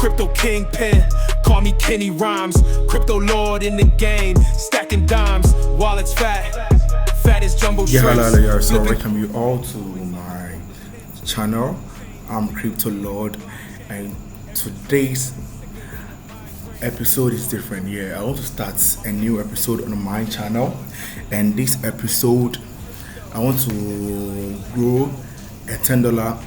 Crypto kingpin, call me Kenny Rhymes. Crypto lord in the game, stacking dimes. Wallets fat as jumbo shrimps. Hello, so welcome you all to my channel. I'm Crypto Lord, and today's episode is different. I want to start a new episode on my channel, and this episode I want to grow a $10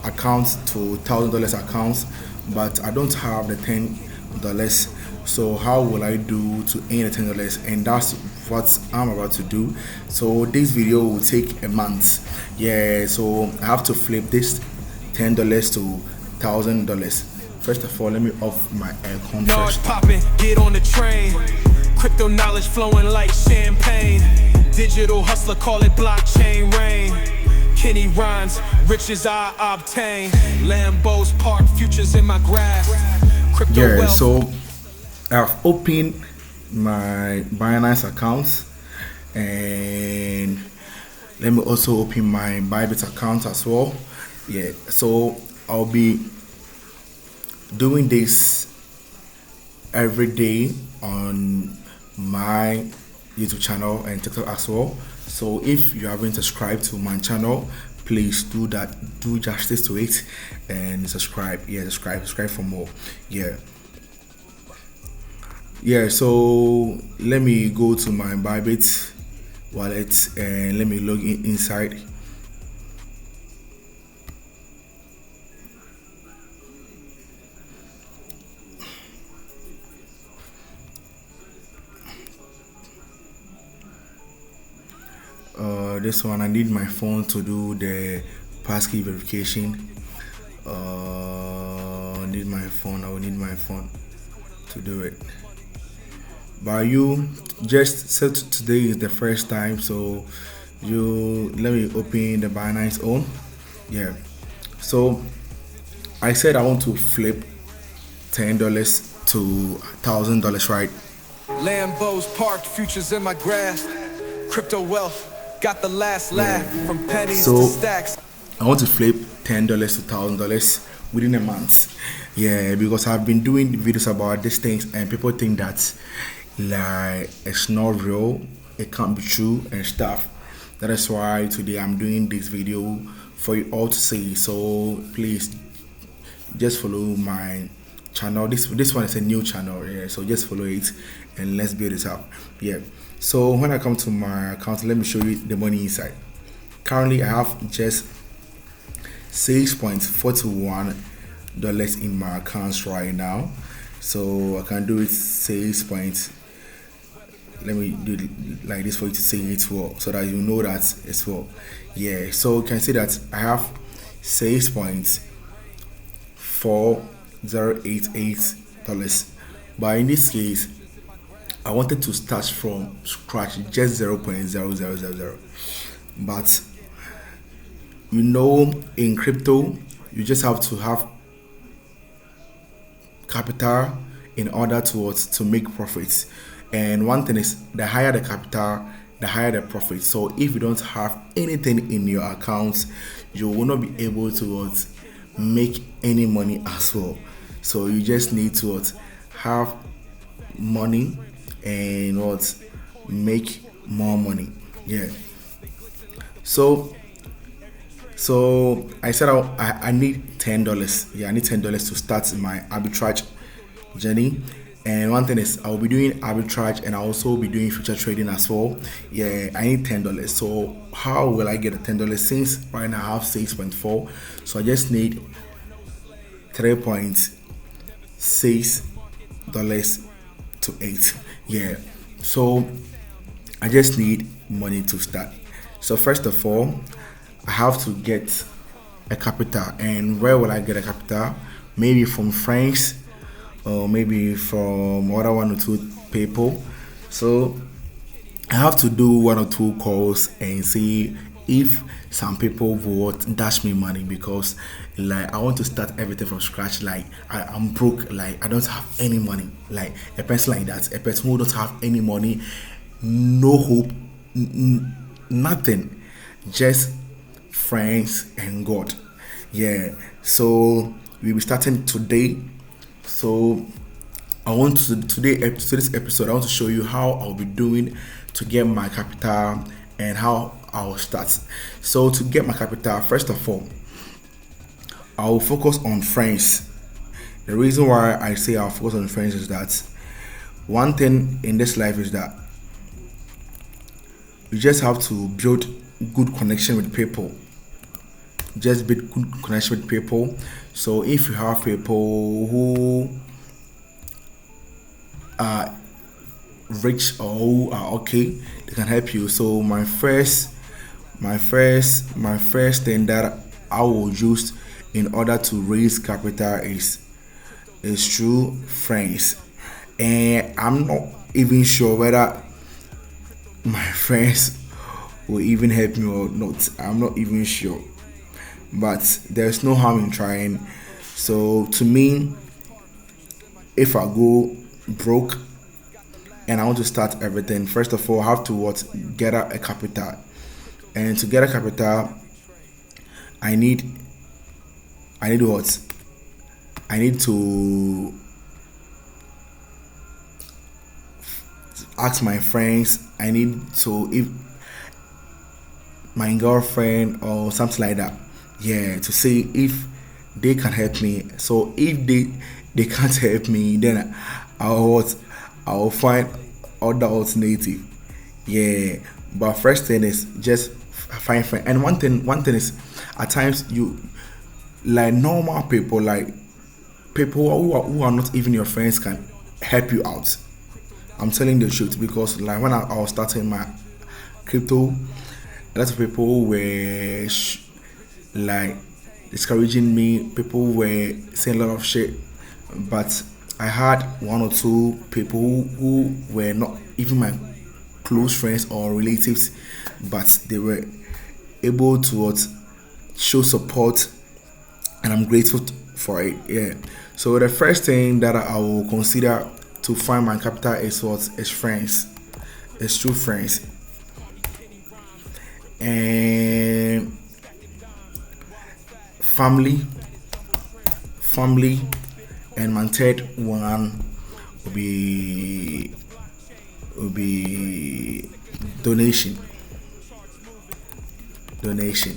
account to $1,000 accounts, but I don't have the $10. So how will I do to earn the $10? And that's what I'm about to do. So this video will take a month. So I have to flip this $10 to $1,000. First of all, let me off my aircon first. Popping, get on the train. Crypto knowledge flowing like champagne. Digital hustler, call it blockchain rain. Kenny Rhymes, riches I obtain. Lambos park, futures in my graph. Crypto wealth. So I've opened my Binance account, and let me also open my Bybit account as well. So I'll be doing this every day on my YouTube channel and TikTok as well. So if you haven't subscribed to my channel, please do that, do justice to it and subscribe. Subscribe for more. So let me go to my Bybit wallet and let me log in inside. This one I need my phone to do the passkey verification. I will need my phone to do it. But you just said today is the first time, so let me open the Binance own. So I said I want to flip $10 to $1,000, right? Lambos parked, futures in my graph. Crypto wealth, got the last laugh. From pennies to stacks. I want to flip $10 to $1,000 within a month. Because I've been doing videos about these things and people think that like it's not real, it can't be true and stuff. That is why today I'm doing this video for you all to see. So please just follow my channel. This one is a new channel, so just follow it and let's build this up. So when I come to my account, let me show you the money inside. Currently I have just $6.41 in my accounts right now. So I can do it let me do it like this for you to see it well, so that you know that it's well. So you can see that I have $6.4088, but in this case I wanted to start from scratch, just 0.0000. But in crypto you just have to have capital in order to make profits. And one thing is, the higher the capital, the higher the profit. So if you don't have anything in your accounts, you will not be able to make any money as well. So you just need to have money and make more money. So I said I need $10. I need $10 to start my arbitrage journey. And one thing is, I will be doing arbitrage and I'll also be doing future trading as well. I need $10. So how will I get the $10? Since right now I have 6.4, so I just need $3.6 to 8. So I just need money to start. So first of all, I have to get a capital. And where will I get a capital? Maybe from friends, or maybe from other 1 or 2 people. So I have to do 1 or 2 calls and see if some people would dash me money, because like I want to start everything from scratch. Like I'm broke, like I don't have any money. Like a person like that, a person who don't have any money, no hope, nothing, just friends and God. So we'll be starting today So I want to today's episode. I want to show you how I'll be doing to get my capital and how I'll start. So to get my capital, first of all, I'll focus on friends. The reason why I say I'll focus on friends is that one thing in this life is that you just have to build good connection with people. Just build good connection with people. So if you have people who are rich or who are okay, they can help you. So my first thing that I will use in order to raise capital is through friends. And I'm not even sure whether my friends will even help me or not. I'm not even sure. But there's no harm in trying. So to me, if I go broke and I want to start everything, first of all I have to get a capital. And to get a capital, I need what? I need to ask my friends. I need to, if my girlfriend or something like that, yeah, to see if they can help me. So if they can't help me, then I'll find other alternative. Yeah, but first thing is just find friend. And one thing is, at times you, like normal people, like people who are not even your friends, can help you out. I'm telling the truth, because like when I was starting my crypto, a lot of people were like discouraging me. People were saying a lot of shit, but I had one or two people who were not even my close friends or relatives, but they were able to show support, and I'm grateful for it. Yeah. So the first thing that I will consider to find my capital is friends. It's true friends. And family, and my third one will be donation. Donation.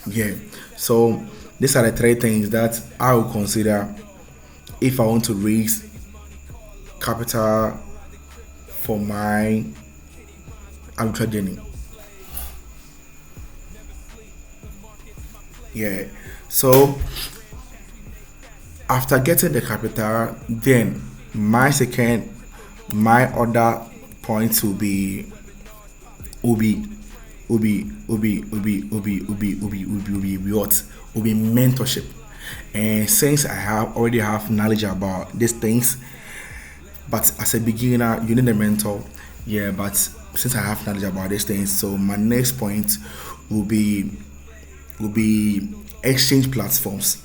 Yeah. So these are the three things that I will consider if I want to raise capital for my arbitrage journey. Yeah. So after getting the capital, then my other points will be what? Will be mentorship. And since already have knowledge about these things, but as a beginner you need a mentor. Yeah, but since I have knowledge about these things, so my next point will be exchange platforms.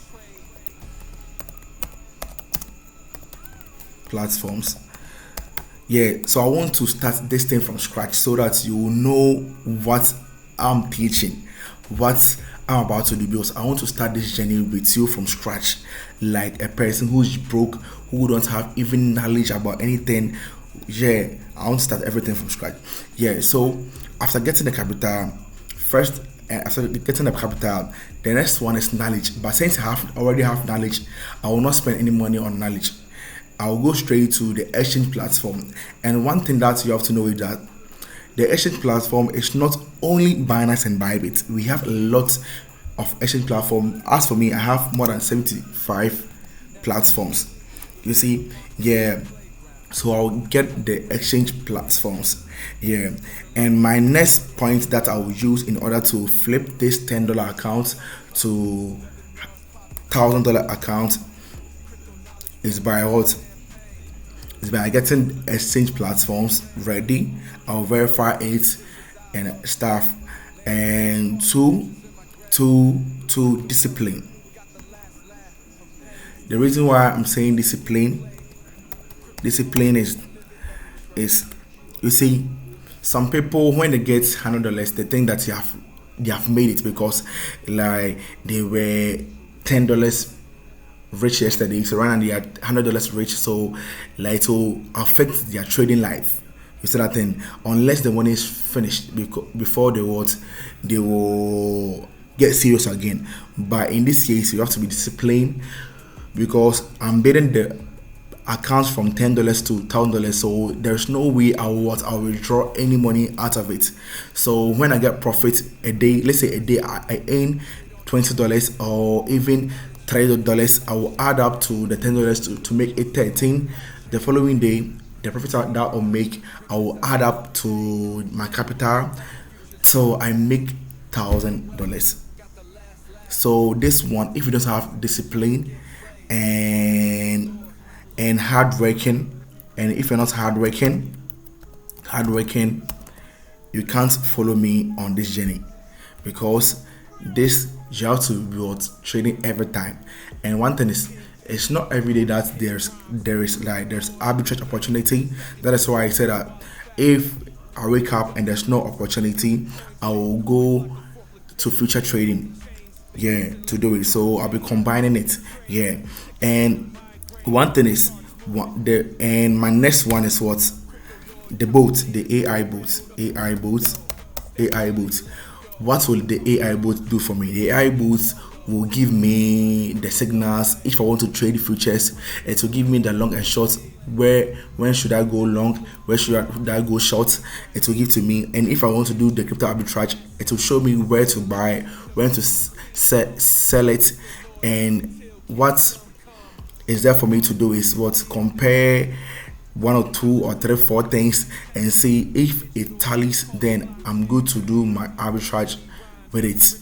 Yeah, so I want to start this thing from scratch so that you will know what I'm teaching, what I'm about to do, because I want to start this journey with you from scratch, like a person who's broke, who don't have even knowledge about anything. Yeah, I want to start everything from scratch. Yeah, so after getting the capital, the next one is knowledge. But since I already have knowledge, I will not spend any money on knowledge. I will go straight to the exchange platform. And one thing that you have to know is that the exchange platform is not only Binance and Bybit. We have a lot of exchange platform. As for me, I have more than 75 platforms. You see, yeah. So I'll get the exchange platforms. Yeah. And my next point that I will use in order to flip this $10 account to $1,000 account is by what? Is by getting exchange platforms ready. I'll verify it and stuff. And to discipline. The reason why I'm saying discipline is, you see, some people when they get $100, they think that they have made it, because like they were $10 rich yesterday, so right now they are $100 rich. So like it will affect their trading life. You see that thing? Unless the money is finished before they will get serious again. But in this case, you have to be disciplined because I'm betting the accounts from $10 to $1,000, so there's no way I'll withdraw any money out of it. So when I get profit a day, let's say a day I earn $20 or even $30, I will add up to the $10 to make it 13. The following day, the profit that I'll make, I will add up to my capital till I make $1,000. So this one, if you don't have discipline and hard working, and if you're not hard working, you can't follow me on this journey, because this you have to be trading every time. And one thing is, it's not every day that there's arbitrage opportunity. That is why I said that if I wake up and there's no opportunity, I will go to future trading, to do it. So I'll be combining it, and one thing is and my next one is what? The AI boot. What will the AI boot do for me? The AI boot will give me the signals. If I want to trade futures, it will give me the long and short. When should I go long? Where should I go short? It will give to me. And if I want to do the crypto arbitrage, it will show me where to buy, when to sell it, and what is there for me to do is what? Compare one or two or three, four things and see if it tallies. Then I'm good to do my arbitrage with it.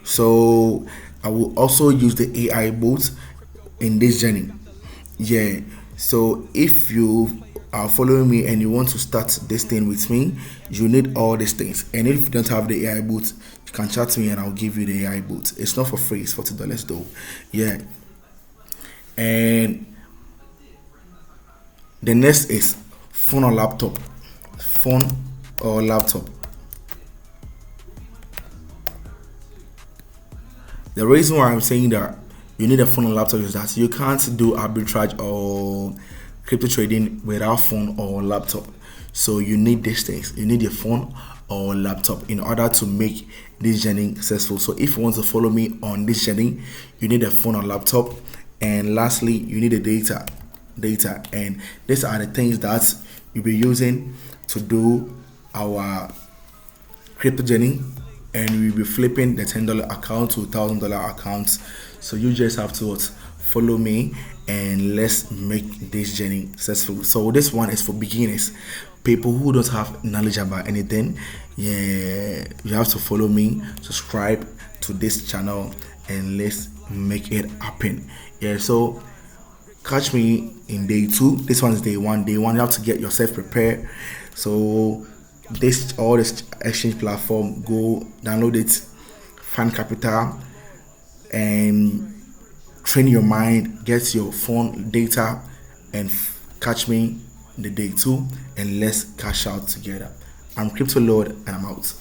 So I will also use the AI boot in this journey. So if you are following me and you want to start this thing with me, you need all these things. And if you don't have the AI boot, you can chat to me and I'll give you the AI boot. It's not for free, it's $40 though. And the next is phone or laptop. The reason why I'm saying that you need a phone or laptop is that you can't do arbitrage or crypto trading without phone or laptop. So you need these things. You need a phone or laptop in order to make this journey successful. So if you want to follow me on this journey, you need a phone or laptop. And lastly, you need a data. And these are the things that you'll be using to do our crypto journey, and we'll be flipping the $10 account to $1,000 accounts. So you just have to follow me and let's make this journey successful. So this one is for beginners, people who don't have knowledge about anything. You have to follow me, subscribe to this channel, and let's make it happen. So catch me in day 2. This one is day 1. Day 1, you have to get yourself prepared. So all this exchange platform, go download it, find capital, and train your mind, get your phone data, and catch me in the day 2, and let's cash out together. I'm Crypto Lord, and I'm out.